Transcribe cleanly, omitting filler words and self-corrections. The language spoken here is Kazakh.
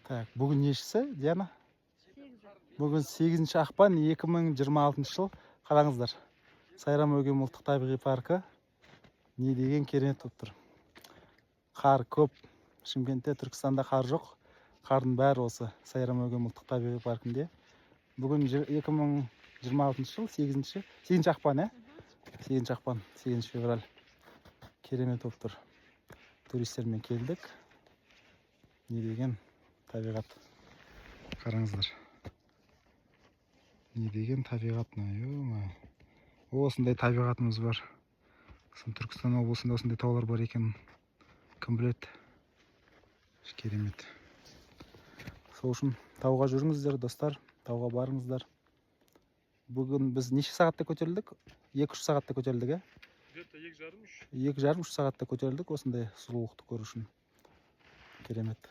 Так, бүгін нешісі, Диана? Бүгін 8 ақпан 2026 жыл. Қараңыздар. Сайрам Өгем ұлттық табиғи паркі не деген керемет болып тұр. Қар көп. Шымкентте, Түркістанда қар жоқ. Қардың бәрі осы Сайрам Өгем ұлттық табиғи паркінде. Бүгін 2026 жыл 8 ақпан, 8 ақпан, 8 февраль. Керемет болып тұр. Туристермен келдік. Не деген табиғат. Қараңыздар. Не деген табиғат, осындай табиғатымыз бар. Түркістан облысында осындай таулар бар екен. Кім біледі? Керемет. Сол үшін тауға жүріңіздер, достар. Тауға барыңыздар. Бүгін біз неше сағатта көтерілдік? 2-3 сағатта көтерілдік, Где-то 2,5-3. 2,5-3 сағатта көтерілдік осындай сұлулықты көру үшін. Керемет.